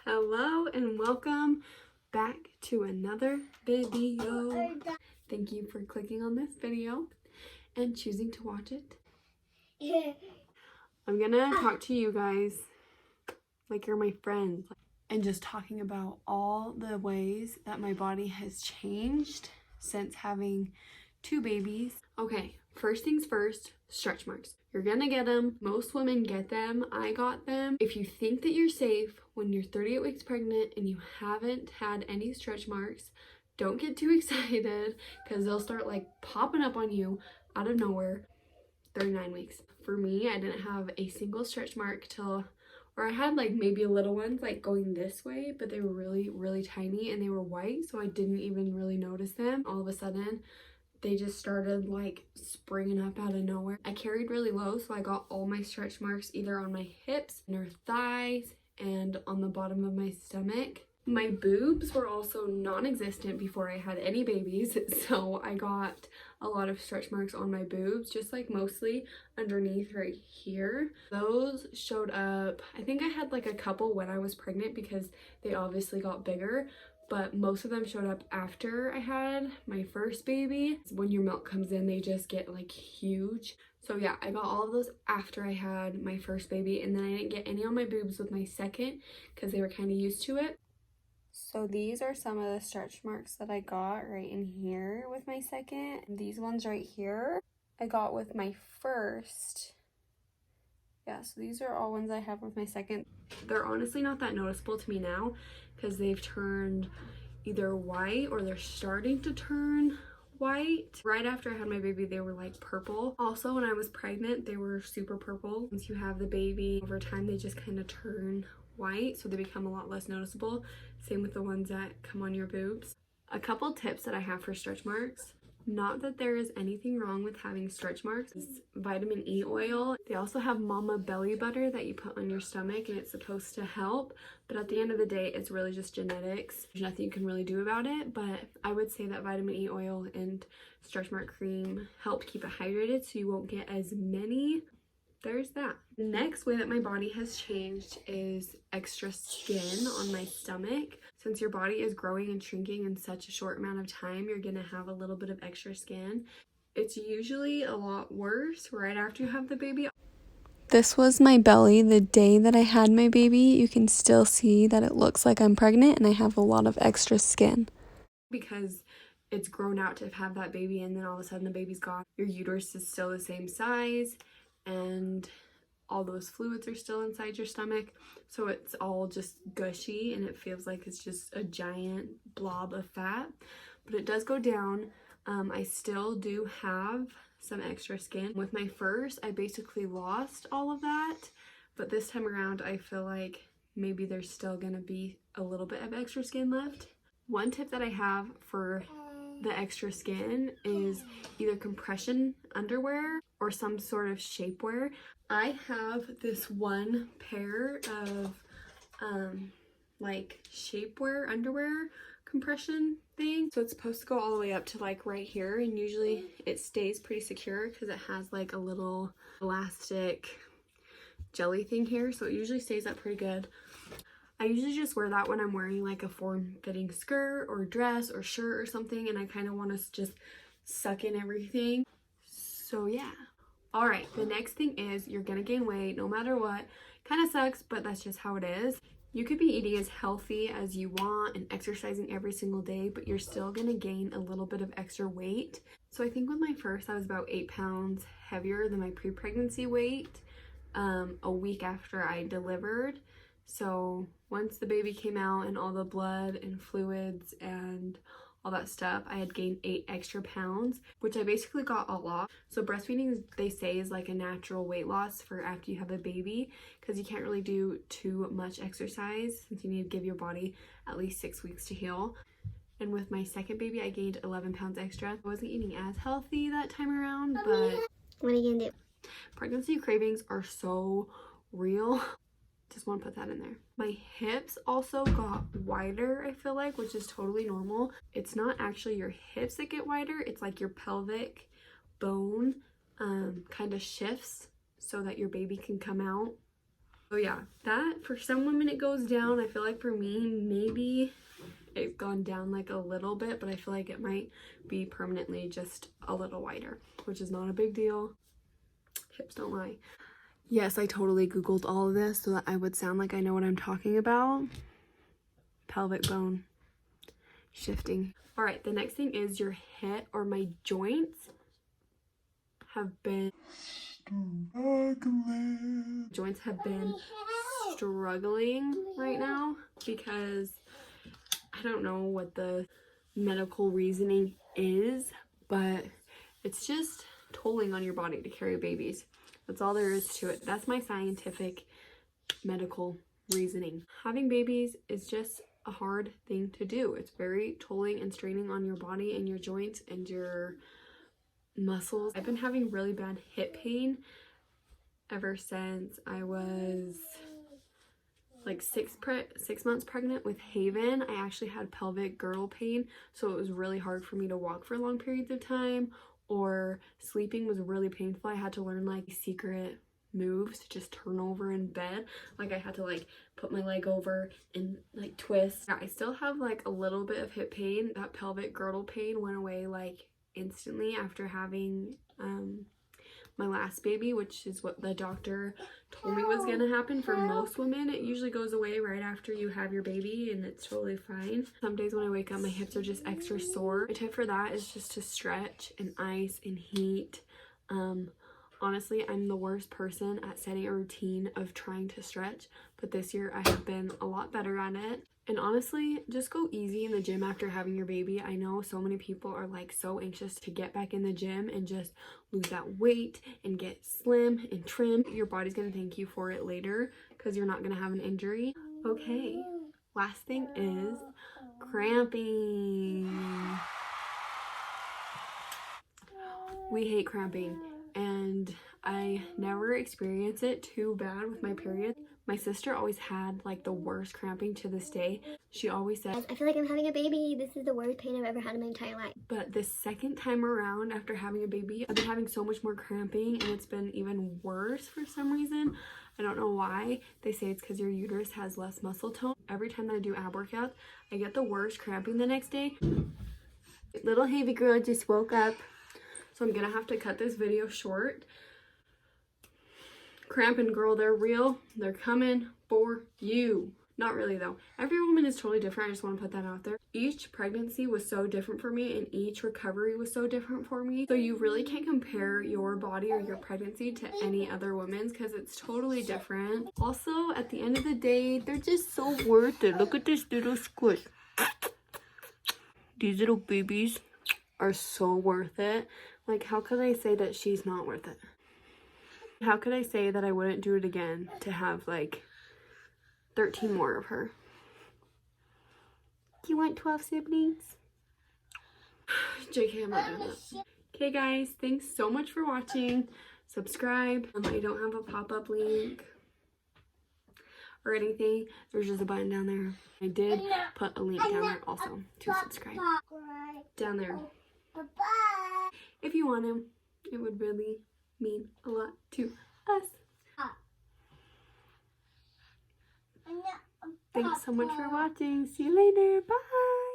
Hello and welcome back to another video. Thank you for clicking on this video and choosing to watch it. I'm gonna talk to you guys like you're my friends and just talking about all the ways that my body has changed since having two babies. Okay, first things first, stretch marks. You're gonna get them. Most women get them. I got them. If you think that you're safe when you're 38 weeks pregnant and you haven't had any stretch marks, don't get too excited because they'll start like popping up on you out of nowhere 39 weeks. For me, I didn't have a single stretch mark till, or I had like maybe little ones like going this way, but they were really tiny and they were white, so I didn't even really notice them. All of a sudden, they just started like springing up out of nowhere. I carried really low, so I got all my stretch marks either on my hips, inner thighs, and on the bottom of my stomach. My boobs were also non-existent before I had any babies, so I got a lot of stretch marks on my boobs, just like mostly underneath right here. Those showed up, I think I had like a couple when I was pregnant because they obviously got bigger, but most of them showed up after I had my first baby. When your milk comes in, they just get like huge. So yeah, I got all of those after I had my first baby, and then I didn't get any on my boobs with my second because they were kind of used to it. So these are some of the stretch marks that I got right in here with my second. These ones right here I got with my first. Yeah, so these are all ones I have with my second. They're honestly not that noticeable to me now because they've turned either white or they're starting to turn white. Right after I had my baby, they were like purple. Also, when I was pregnant, they were super purple. Once you have the baby, over time, they just kind of turn white, so they become a lot less noticeable. Same with the ones that come on your boobs. A couple tips that I have for stretch marks. Not that there is anything wrong with having stretch marks. It's vitamin E oil. They also have mama belly butter that you put on your stomach, and it's supposed to help, but at the end of the day, it's really just genetics. There's nothing you can really do about it, but I would say that vitamin E oil and stretch mark cream help keep it hydrated so you won't get as many. There's that. The next way that my body has changed is extra skin on my stomach. Since your body is growing and shrinking in such a short amount of time, you're gonna have a little bit of extra skin. It's usually a lot worse right after you have the baby. This was my belly the day that I had my baby. You can still see that it looks like I'm pregnant and I have a lot of extra skin. Because it's grown out to have that baby and then all of a sudden the baby's gone. Your uterus is still the same size and all those fluids are still inside your stomach, so it's all just gushy and it feels like it's just a giant blob of fat, but it does go down. I still do have some extra skin. With my first, I basically lost all of that, but this time around I feel like maybe there's still gonna be a little bit of extra skin left. One tip that I have for the extra skin is either compression underwear or some sort of shapewear. I have this one pair of like shapewear underwear compression thing, so it's supposed to go all the way up to like right here, and usually it stays pretty secure because it has like a little elastic jelly thing here, so it usually stays up pretty good. I usually just wear that when I'm wearing like a form-fitting skirt or dress or shirt or something, and I kind of want to just suck in everything. So yeah. All right, the next thing is you're gonna gain weight no matter what. Kind of sucks, but that's just how it is. You could be eating as healthy as you want and exercising every single day, but you're still gonna gain a little bit of extra weight. So I think with my first, I was about 8 pounds heavier than my pre-pregnancy weight a week after I delivered. So once the baby came out and all the blood and fluids and all that stuff, I had gained 8 extra pounds, which I basically got a lot. So breastfeeding, they say, is like a natural weight loss for after you have a baby because you can't really do too much exercise since you need to give your body at least 6 weeks to heal. And with my second baby, I gained 11 pounds extra. I wasn't eating as healthy that time around, but what are you gonna do? Pregnancy cravings are so real. Just want to put that in there. My hips also got wider, I feel like, which is totally normal. It's not actually your hips that get wider, it's like your pelvic bone kind of shifts so that your baby can come out. So yeah, that for some women it goes down. I feel like for me, maybe it's gone down like a little bit, but I feel like it might be permanently just a little wider, which is not a big deal. Hips don't lie. Yes, I totally Googled all of this so that I would sound like I know what I'm talking about. Pelvic bone shifting. All right, the next thing is your hip or my joints have been struggling right now because I don't know what the medical reasoning is, but it's just tolling on your body to carry babies. That's all there is to it. That's my scientific medical reasoning. Having babies is just a hard thing to do. It's very tolling and straining on your body and your joints and your muscles. I've been having really bad hip pain ever since I was like 6 months pregnant with Haven. I actually had pelvic girdle pain, so it was really hard for me to walk for long periods of time, or sleeping was really painful. I had to learn like secret moves to just turn over in bed. Like I had to like put my leg over and like twist. I still have like a little bit of hip pain. That pelvic girdle pain went away like instantly after having my last baby, which is what the doctor told me was gonna happen. For most women, it usually goes away right after you have your baby, and it's totally fine. Some days when I wake up, my hips are just extra sore. My tip for that is just to stretch and ice and heat. Honestly, I'm the worst person at setting a routine of trying to stretch, but this year I have been a lot better at it. And honestly, just go easy in the gym after having your baby. I know so many people are like so anxious to get back in the gym and just lose that weight and get slim and trim. Your body's gonna thank you for it later because you're not gonna have an injury. Okay, last thing is cramping. We hate cramping, and I never experience it too bad with my period. My sister always had like the worst cramping to this day. She always said, I feel like I'm having a baby. This is the worst pain I've ever had in my entire life. But the second time around after having a baby, I've been having so much more cramping, and it's been even worse for some reason. I don't know why. They say it's because your uterus has less muscle tone. Every time that I do ab workouts, I get the worst cramping the next day. Little Havy girl just woke up, so I'm gonna have to cut this video short. Cramping, girl, they're real. They're coming for you. Not really though. Every woman is totally different. I just want to put that out there. Each pregnancy was so different for me, and each recovery was so different for me. So you really can't compare your body or your pregnancy to any other woman's because it's totally different. Also, at the end of the day, they're just so worth it. Look at this little squish. These little babies are so worth it. Like, how could I say that she's not worth it? How could I say that I wouldn't do it again to have like 13 more of her? Do you want 12 siblings? JK, I'm not doing that. Okay guys, thanks so much for watching. Subscribe. I don't have a pop-up link or anything. There's just a button down there. I did put a link down there also to subscribe. Down there. If you want him, it would really mean a lot to us. Thanks so much for watching. See you later. Bye.